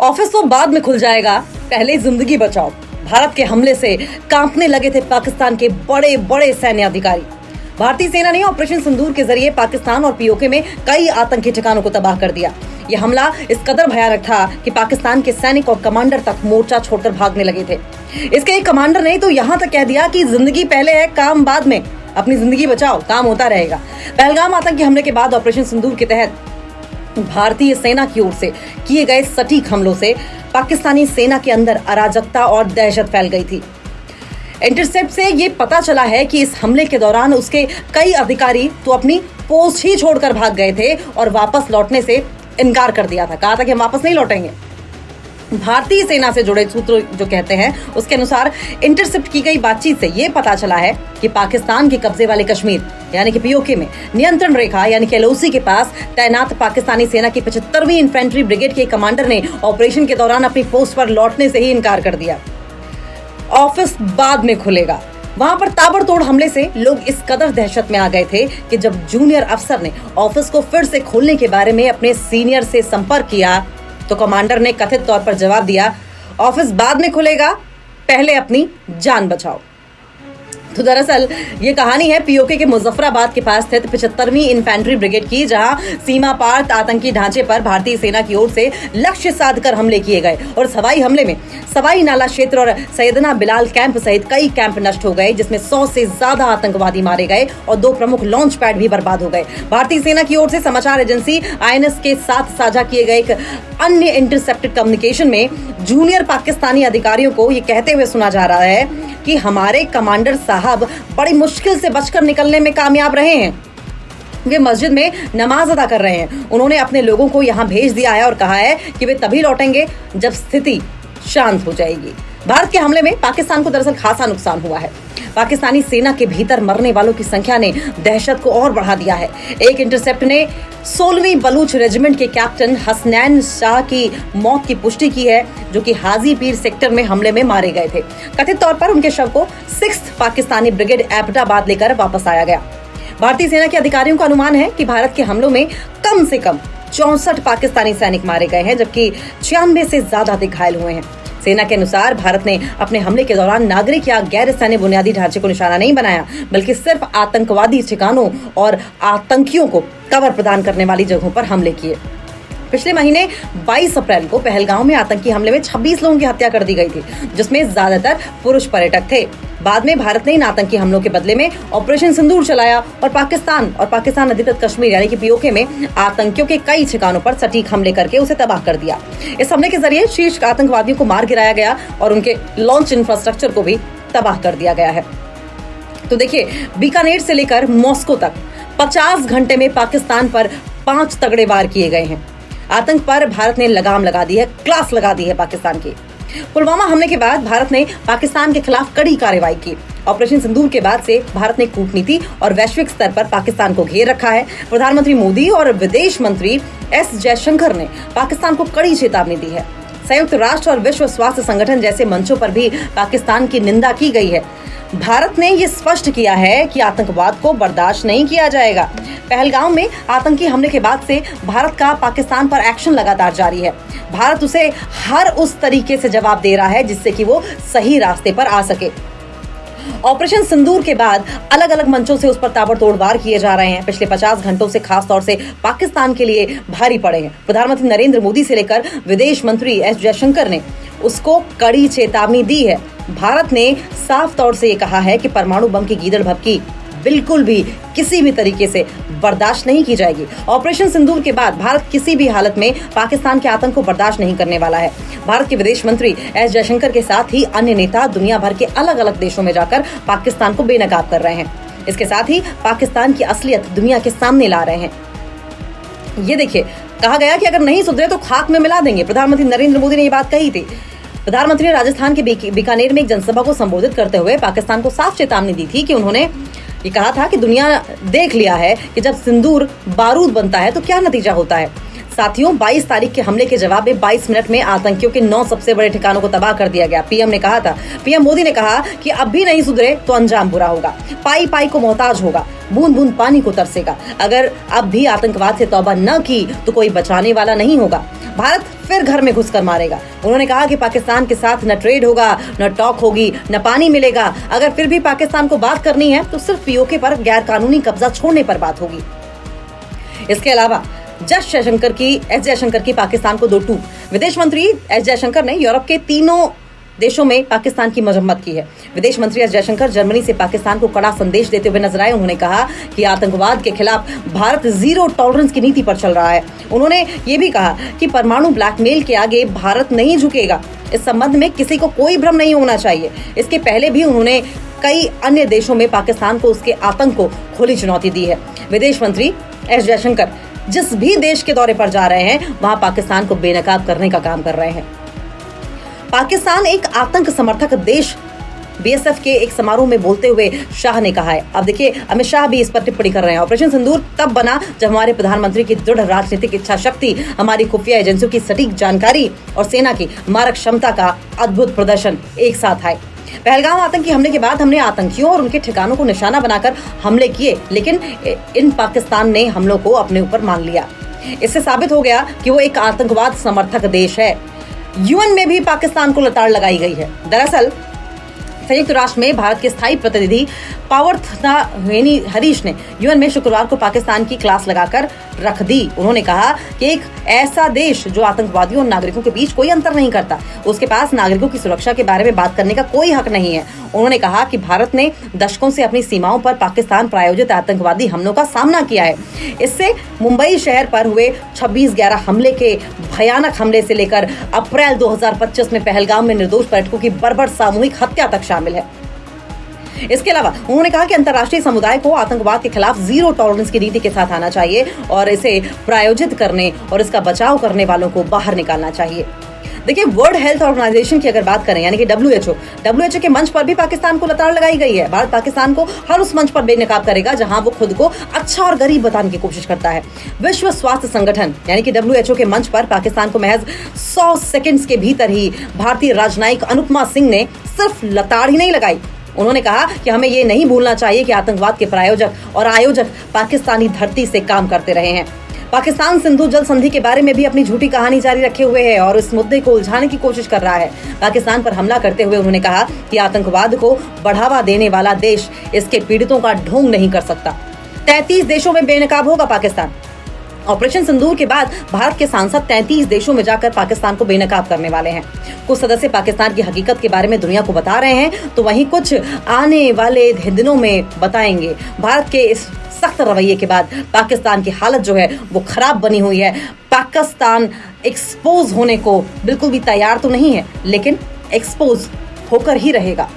Office तो बाद में खुल जाएगा, पहले जिंदगी बचाओ। भारत के हमले से कांपने लगे थे पाकिस्तान के बड़े बड़े सैन्य अधिकारी। भारतीय सेना ने ऑपरेशन सिंदूर के जरिए पाकिस्तान और पीओके में कई आतंकी ठिकानों को तबाह कर दिया। यह हमला इस कदर भयानक था कि पाकिस्तान के सैनिक और कमांडर तक मोर्चा छोड़कर भागने लगे थे। इसके एक कमांडर ने तो यहाँ तक कह दिया कि जिंदगी पहले है, काम बाद में, अपनी जिंदगी बचाओ, काम होता रहेगा। पहलगाम आतंकी हमले के बाद ऑपरेशन सिंदूर के तहत भारतीय सेना की ओर से किए गए सटीक हमलों से पाकिस्तानी सेना के अंदर अराजकता और दहशत फैल गई थी। इंटरसेप्ट से ये पता चला है कि इस हमले के दौरान उसके कई अधिकारी तो अपनी पोस्ट ही छोड़कर भाग गए थे और वापस लौटने से इनकार कर दिया था। कहा था कि हम वापस नहीं लौटेंगे। भारतीय सेना से जुड़े सूत्र जो कहते हैं उसके अनुसार इंटरसेप्ट की गई बातचीत से यह पता चला है कि पाकिस्तान के कब्जे वाले कश्मीर यानी कि पीओके में नियंत्रण रेखा यानी कि एलओसी के पास तैनात पाकिस्तानी सेना की 75वीं इन्फेंट्री ब्रिगेड के कमांडर ने ऑपरेशन के दौरान अपनी पोस्ट पर लौटने से ही इनकार कर दिया। ऑफिस बाद में खुलेगा। वहां पर ताबड़तोड़ हमले से लोग इस कदर दहशत में आ गए थे कि जब जूनियर अफसर ने ऑफिस को फिर से खोलने के बारे में अपने सीनियर से संपर्क किया तो कमांडर ने कथित तौर पर जवाब दिया, ऑफिस बाद में खुलेगा, पहले अपनी जान बचाओ। तो दरअसल ये कहानी है पीओके के मुजफ्फराबाद के पास स्थित 75वीं इन्फेंट्री ब्रिगेड की, जहां सीमा पार आतंकी ढांचे पर भारतीय सेना की ओर से लक्ष्य साधकर हमले किए गए और हवाई हमले में सवाई नाला क्षेत्र और सैयदना बिलाल कैंप सहित कई कैंप नष्ट हो गए, जिसमें 100 से ज्यादा आतंकवादी मारे गए और 2 प्रमुख लॉन्च पैड भी बर्बाद हो गए। भारतीय सेना की ओर से समाचार एजेंसी आईएनएस के साथ साझा किए गए एक अन्य इंटरसेप्टेड कम्युनिकेशन में जूनियर पाकिस्तानी अधिकारियों को ये कहते हुए सुना जा रहा है कि हमारे कमांडर साहब बड़ी मुश्किल से बचकर निकलने में कामयाब रहे हैं। वे मस्जिद में नमाज अदा कर रहे हैं। उन्होंने अपने लोगों को यहाँ भेज दिया है और कहा है कि वे तभी लौटेंगे जब स्थिति शांत हो जाएगी। भारत के हमले में पाकिस्तान को दरअसल खासा नुकसान हुआ है। पाकिस्तानी सेना के भीतर मरने वालों की संख्या ने दहशत को और बढ़ा दिया है। एक इंटरसेप्ट ने 16वीं बलूच रेजिमेंट के कैप्टन हसनैन शाह की मौत की पुष्टि की है, जो कि हाजीपीर सेक्टर में हमले में मारे गए थे। कथित तौर पर उनके शव को 6th पाकिस्तानी ब्रिगेड एबटाबाद लेकर वापस आया गया। भारतीय सेना के अधिकारियों का अनुमान है कि भारत के हमलों में कम से कम 64 पाकिस्तानी सैनिक मारे गए हैं, जबकि 96 से ज्यादा अधिक घायल हुए हैं। सेना के अनुसार भारत ने अपने हमले के दौरान नागरिक या गैर सैन्य बुनियादी ढांचे को निशाना नहीं बनाया, बल्कि सिर्फ आतंकवादी ठिकानों और आतंकियों को कवर प्रदान करने वाली जगहों पर हमले किए। पिछले महीने 22 अप्रैल को पहलगाम में आतंकी हमले में 26 लोगों की हत्या कर दी गई थी, जिसमें ज्यादातर पुरुष पर्यटक थे। बाद में भारत ने इन आतंकी हमलों के बदले में ऑपरेशन सिंदूर चलाया और पाकिस्तान अधिकृत कश्मीर यानी कि पीओके में आतंकियों के कई ठिकानों पर सटीक हमले करके उसे तबाह कर दिया। इस हमले के जरिए शीर्ष आतंकवादियों को मार गिराया गया और उनके लॉन्च इंफ्रास्ट्रक्चर को भी तबाह कर दिया गया है। तो देखिए, बीकानेर से लेकर मॉस्को तक 50 घंटे में पाकिस्तान पर 5 तगड़े वार किए गए हैं। आतंक पर भारत ने लगाम लगा दी है, क्लास लगा दी है पाकिस्तान की। पुलवामा हमले के बाद भारत ने पाकिस्तान के खिलाफ कड़ी कार्रवाई की। ऑपरेशन सिंदूर के बाद से भारत ने कूटनीति और वैश्विक स्तर पर पाकिस्तान को घेर रखा है। प्रधानमंत्री मोदी और विदेश मंत्री एस जयशंकर ने पाकिस्तान को कड़ी चेतावनी दी है। संयुक्त राष्ट्र और विश्व स्वास्थ्य संगठन जैसे मंचों पर भी पाकिस्तान की निंदा की गई है। भारत ने ये स्पष्ट किया है कि आतंकवाद को बर्दाश्त नहीं किया जाएगा। पहलगाम में आतंकी हमले के बाद से भारत का पाकिस्तान पर एक्शन लगातार जारी है। भारत उसे हर उस तरीके से जवाब दे रहा है जिससे कि वो सही रास्ते पर आ सके। ऑपरेशन सिंदूर के बाद अलग अलग मंचों से उस पर ताबड़तोड़ वार किए जा रहे हैं। पिछले 50 घंटों से खास तौर से पाकिस्तान के लिए भारी पड़े हैं। प्रधानमंत्री नरेंद्र मोदी से लेकर विदेश मंत्री एस जयशंकर ने उसको कड़ी चेतावनी दी है। भारत ने साफ तौर से ये कहा है कि परमाणु बम की गीदड़ भभकी बिल्कुल भी किसी भी तरीके से बर्दाश्त नहीं की जाएगी। ऑपरेशन सिंदूर के बाद भारत किसी भी हालत में पाकिस्तान के आतंक को बर्दाश्त नहीं करने वाला है। भारत के विदेश मंत्री एस जयशंकर के साथ ही अन्य नेता दुनिया भर के अलग अलग देशों में जाकर पाकिस्तान को बेनकाब कर रहे हैं। इसके साथ ही पाकिस्तान की असलियत दुनिया के सामने ला रहे हैं। ये देखिए, कहा गया कि अगर नहीं सुधरे तो खाक में मिला देंगे। प्रधानमंत्री नरेंद्र मोदी ने ये बात कही थी। प्रधानमंत्री ने राजस्थान के बीकानेर में एक जनसभा को संबोधित करते हुए पाकिस्तान को साफ चेतावनी दी थी कि उन्होंने ये कहा था कि दुनिया देख लिया है कि जब सिंदूर बारूद बनता है तो क्या नतीजा होता है। साथियों, 22 तारीख के हमले के जवाब में 22 मिनट में आतंकियों के 9 सबसे बड़े ठिकानों को तबाह कर दिया गया। पीएम ने कहा था, पीएम मोदी ने कहा कि अब भी नहीं सुधरे तो अंजाम बुरा होगा, पाई पाई को मोहताज होगा, बूंद बूंद पानी को तरसेगा। अगर अब भी आतंकवाद से तौबा न की तो कोई बचाने वाला नहीं होगा, भारत फिर घर में घुसकर मारेगा। उन्होंने कहा कि पाकिस्तान के साथ न ट्रेड होगा, न टॉक होगी, न पानी मिलेगा। अगर फिर भी पाकिस्तान को बात करनी है तो सिर्फ पीओके पर गैर कानूनी कब्जा छोड़ने पर बात होगी। इसके अलावा एस जयशंकर की पाकिस्तान को दो टूक। विदेश मंत्री एस जयशंकर ने यूरोप के तीनों देशों में पाकिस्तान की मजम्मत की है। विदेश मंत्री एस जयशंकर जर्मनी से पाकिस्तान को कड़ा संदेश देते हुए नजर आए। उन्होंने कहा कि आतंकवाद के खिलाफ भारत जीरो टॉलरेंस की नीति पर चल रहा है। उन्होंने ये भी कहा कि परमाणु ब्लैकमेल के आगे भारत नहीं झुकेगा। इस संबंध में किसी को कोई भ्रम नहीं होना चाहिए। इसके पहले भी उन्होंने कई अन्य देशों में पाकिस्तान को उसके आतंक को खुली चुनौती दी है। विदेश मंत्री एस जयशंकर जिस भी देश के दौरे पर जा रहे हैं वहां पाकिस्तान को बेनकाब करने का काम कर रहे हैं। पाकिस्तान एक आतंक समर्थक देश, बीएसएफ के एक समारोह में बोलते हुए शाह ने कहा है। अब देखिए, अमित शाह भी इस पर टिप्पणी कर रहे हैं। ऑपरेशन सिंदूर तब बना जब हमारे प्रधानमंत्री की दृढ़ राजनीतिक इच्छा शक्ति, हमारी खुफिया एजेंसियों की सटीक जानकारी और सेना की मारक क्षमता का अद्भुत प्रदर्शन एक साथ आए। पहलगाम आतंकी हमले के बाद हमने आतंकियों और उनके ठिकानों को निशाना बनाकर हमले किए, लेकिन इन पाकिस्तान ने हमलों को अपने ऊपर मान लिया। इससे साबित हो गया कि वो एक आतंकवाद समर्थक देश है। यूएन में भी पाकिस्तान को लताड़ लगाई गई है। दरअसल संयुक्त राष्ट्र में भारत के स्थायी प्रतिनिधि पावर्थना हरीश ने यूएन में शुक्रवार को पाकिस्तान की क्लास लगाकर रख दी। उन्होंने कहा कि एक ऐसा देश जो आतंकवादियों और नागरिकों के बीच कोई अंतर नहीं करता, उसके पास नागरिकों की सुरक्षा के बारे में बात करने का कोई हक नहीं है। उन्होंने कहा कि भारत ने दशकों से अपनी सीमाओं पर पाकिस्तान प्रायोजित आतंकवादी हमलों का सामना किया है। इससे मुंबई शहर पर हुए 26/11 हमले के भयानक हमले से लेकर अप्रैल 2025 में पहलगाम में निर्दोष पर्यटकों की बर्बर सामूहिक हत्या तक शामिल है। इसके अलावा उन्होंने कहा कि अंतर्राष्ट्रीय समुदाय को आतंकवाद के खिलाफ जीरो टॉलरेंस की नीति के साथ आना चाहिए और इसे प्रायोजित करने और इसका बचाव करने वालों को बाहर निकालना चाहिए। देखिए, वर्ल्ड हेल्थ ऑर्गेनाइजेशन की अगर बात करें, यानी कि WHO के मंच पर भी पाकिस्तान को लताड़ लगाई गई है। भारत पाकिस्तान को हर उस मंच पर बेनकाब करेगा जहां वो खुद को अच्छा और गरीब बताने की कोशिश करता है। विश्व स्वास्थ्य संगठन यानी कि WHO के मंच पर पाकिस्तान को महज 100 सेकंड्स के भीतर ही भारतीय राजनयिक अनुपमा सिंह ने सिर्फ लताड़ ही नहीं लगाई। उन्होंने कहा कि हमें ये नहीं भूलना चाहिए कि आतंकवाद के प्रायोजक और आयोजक पाकिस्तानी धरती से काम करते रहे हैं। पाकिस्तान सिंधु जल संधि के बारे में भी अपनी झूठी कहानी जारी रखे हुए है और इस मुद्दे को उलझाने की कोशिश कर रहा है। पाकिस्तान पर हमला करते हुए उन्होंने कहा कि आतंकवाद को बढ़ावा देने वाला देश इसके पीड़ितों का ढोंग नहीं कर सकता। 33 देशों में बेनकाब होगा पाकिस्तान। ऑपरेशन सिंदूर के बाद भारत के सांसद 33 देशों में जाकर पाकिस्तान को बेनकाब करने वाले हैं। कुछ सदस्य पाकिस्तान की हकीकत के बारे में दुनिया को बता रहे हैं, तो वहीं कुछ आने वाले दिनों में बताएंगे। भारत के इस सख्त रवैये के बाद पाकिस्तान की हालत जो है वो खराब बनी हुई है। पाकिस्तान एक्सपोज होने को बिल्कुल भी तैयार तो नहीं है, लेकिन एक्सपोज होकर ही रहेगा।